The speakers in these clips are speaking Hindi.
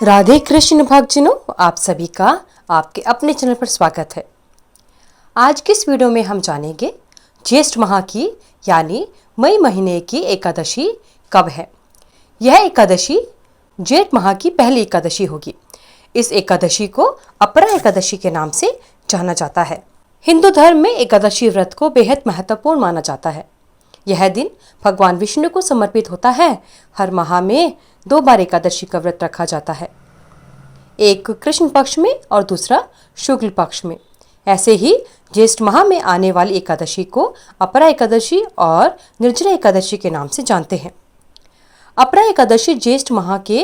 राधे कृष्ण भक्तजनों, आप सभी का आपके अपने चैनल पर स्वागत है। आज की इस वीडियो में हम जानेंगे ज्येष्ठ माह की यानी मई महीने की एकादशी कब है। यह एकादशी जेठ माह की पहली एकादशी होगी। इस एकादशी को अपरा एकादशी के नाम से जाना जाता है। हिंदू धर्म में एकादशी व्रत को बेहद महत्वपूर्ण माना जाता है। यह दिन भगवान विष्णु को समर्पित होता है। हर माह में 2 बार एकादशी का व्रत रखा जाता है, एक कृष्ण पक्ष में और दूसरा शुक्ल पक्ष में। ऐसे ही ज्येष्ठ माह में आने वाली एकादशी को अपरा एकादशी और निर्जला एकादशी के नाम से जानते हैं। अपरा एकादशी ज्येष्ठ माह के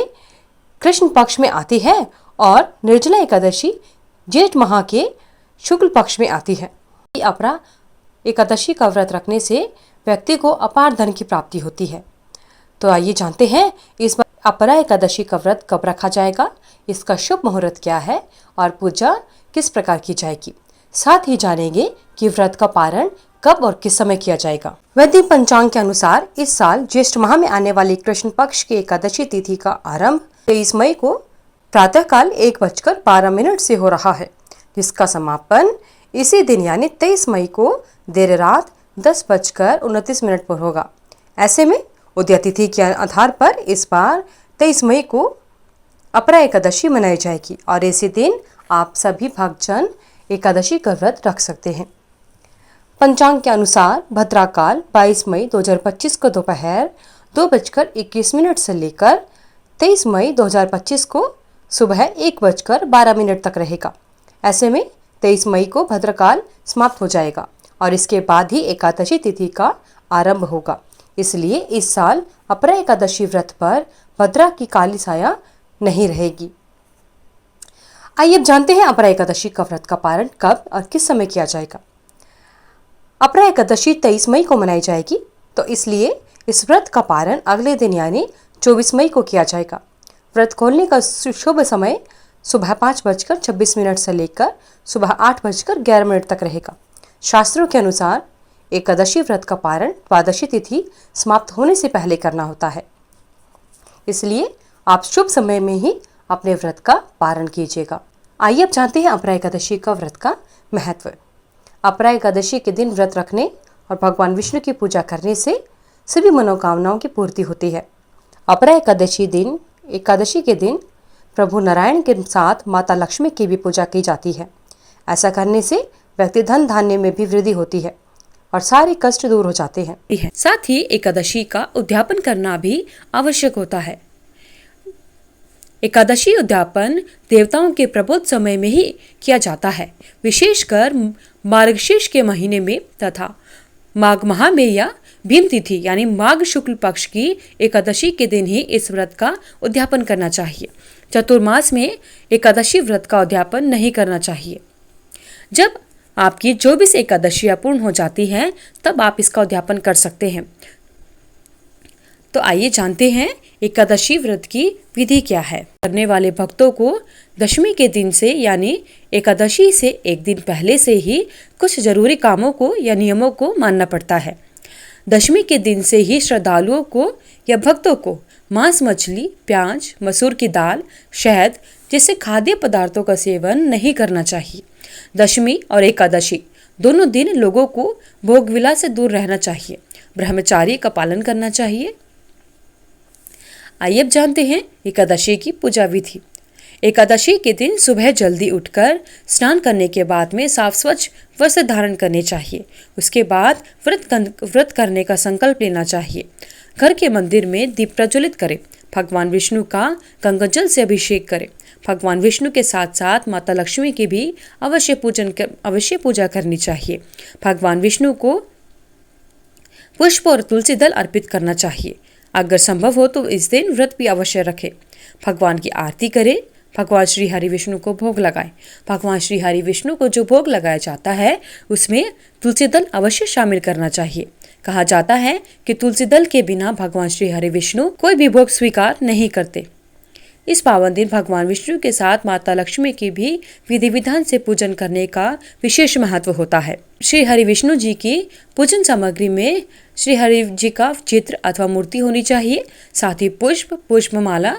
कृष्ण पक्ष में आती है और निर्जला एकादशी ज्येष्ठ माह के शुक्ल पक्ष में आती है। अपरा एकादशी का व्रत रखने से व्यक्ति को अपार धन की प्राप्ति होती है। तो आइए जानते हैं इस बार अपरा एकादशी का व्रत कब रखा जाएगा, इसका शुभ मुहूर्त क्या है और पूजा किस प्रकार की जाएगी। साथ ही जानेंगे कि व्रत का पारण कब और किस समय किया जाएगा। वैदिक पंचांग के अनुसार इस साल ज्येष्ठ माह में आने वाली कृष्ण पक्ष की एकादशी तिथि का आरंभ 23 मई को प्रातःकाल 1:12 से हो रहा है, जिसका समापन इसी दिन यानी 23 मई को देर रात 10:29 पर होगा। ऐसे में उदय तिथि के आधार पर इस बार 23 मई को अपरा एकादशी मनाई जाएगी और इसी दिन आप सभी भक्तजन एकादशी का व्रत रख सकते हैं। पंचांग के अनुसार भद्राकाल 22 मई 2025 को दोपहर 2:21 से लेकर 23 मई 2025 को सुबह 1:12 तक रहेगा। ऐसे में 23 मई को भद्रकाल समाप्त हो जाएगा और इसके बाद ही एकादशी तिथि का आरंभ होगा। इसलिए इस साल अपरा एकादशी व्रत पर भद्रा की काली साया नहीं रहेगी। आइए अब जानते हैं अपरा एकादशी का व्रत का पारण कब और किस समय किया जाएगा। अपरा एकादशी 23 मई को मनाई जाएगी, तो इसलिए इस व्रत का पारण अगले दिन यानी 24 मई को किया जाएगा। व्रत खोलने का शुभ समय सुबह 5:26 से लेकर सुबह 8:11 तक रहेगा। शास्त्रों के अनुसार एकादशी व्रत का पारण द्वादशी तिथि समाप्त होने से पहले करना होता है, इसलिए आप शुभ समय में ही अपने व्रत का पारण कीजिएगा। आइए अब जानते हैं अपरा एकादशी का व्रत का महत्व। अपरा एकादशी के दिन व्रत रखने और भगवान विष्णु की पूजा करने से सभी मनोकामनाओं की पूर्ति होती है। अपरा एकादशी के दिन प्रभु नारायण के साथ माता लक्ष्मी की भी पूजा की जाती है। ऐसा करने से व्यक्ति धन धान्य में भी वृद्धि होती है और सारे कष्ट दूर हो जाते हैं। साथ ही एकादशी का उद्यापन करना भी आवश्यक होता है। एकादशी उद्यापन देवताओं के प्रबोध समय में ही किया जाता है, विशेषकर मार्गशीर्ष के महीने में तथा माघ माह में या भीम तिथि यानी माघ शुक्ल पक्ष की एकादशी के दिन ही इस व्रत का उद्यापन करना चाहिए। चतुर्मास में एकादशी व्रत का उद्यापन नहीं करना चाहिए। जब आपकी 24 एकादशियां पूर्ण हो जाती हैं तब आप इसका उद्यापन कर सकते हैं। तो आइए जानते हैं एकादशी व्रत की विधि क्या है। करने वाले भक्तों को दशमी के दिन से यानी एकादशी से एक दिन पहले से ही कुछ जरूरी कामों को या नियमों को मानना पड़ता है। दशमी के दिन से ही श्रद्धालुओं को या भक्तों को मांस, मछली, प्याज, मसूर की दाल, शहद जैसे खाद्य पदार्थों का सेवन नहीं करना चाहिए। दशमी और एकादशी दोनों दिन लोगों को भोग विलास से दूर रहना चाहिए, ब्रह्मचार्य का पालन करना चाहिए। आइए अब जानते हैं एकादशी की पूजा विधि। एकादशी के दिन सुबह जल्दी उठकर स्नान करने के बाद में साफ स्वच्छ वस्त्र धारण करने चाहिए। उसके बाद व्रत करने का संकल्प लेना चाहिए। घर के मंदिर में दीप प्रज्वलित करें। भगवान विष्णु का गंगाजल से अभिषेक करें। भगवान विष्णु के साथ साथ माता लक्ष्मी की भी अवश्य पूजा करनी चाहिए। भगवान विष्णु को पुष्प और तुलसी दल अर्पित करना चाहिए। अगर संभव हो तो इस दिन व्रत भी अवश्य रखें। भगवान की आरती करें। भगवान श्री हरि विष्णु को भोग लगाएं। भगवान श्री हरि विष्णु को जो भोग लगाया जाता है उसमें तुलसी दल अवश्य शामिल करना चाहिए। कहा जाता है कि तुलसी दल के बिना भगवान श्री हरि विष्णु कोई भी भोग स्वीकार नहीं करते। इस पावन दिन भगवान विष्णु के साथ माता लक्ष्मी की भी विधि विधान से पूजन करने का विशेष महत्व होता है। श्री हरि विष्णु जी की पूजन सामग्री में श्री हरि जी का चित्र अथवा मूर्ति होनी चाहिए। साथ ही पुष्प, पुष्पमाला,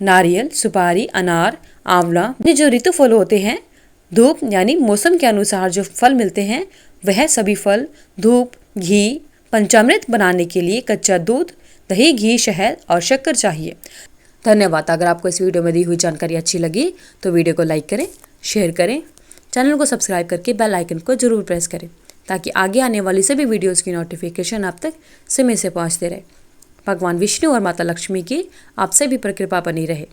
नारियल, सुपारी, अनार, आंवला, ये जो ऋतु फल होते हैं, धूप यानी मौसम के अनुसार जो फल मिलते हैं वह सभी फल, धूप, घी, पंचामृत बनाने के लिए कच्चा दूध, दही, घी, शहद और शक्कर चाहिए। धन्यवाद। अगर आपको इस वीडियो में दी हुई जानकारी अच्छी लगी तो वीडियो को लाइक करें, शेयर करें, चैनल को सब्सक्राइब करके बेल आइकन को जरूर प्रेस करें ताकि आगे आने वाली सभी वीडियोस की नोटिफिकेशन आप तक समय से पहुंचते रहे। भगवान विष्णु और माता लक्ष्मी की आप सभी पर कृपा बनी रहे।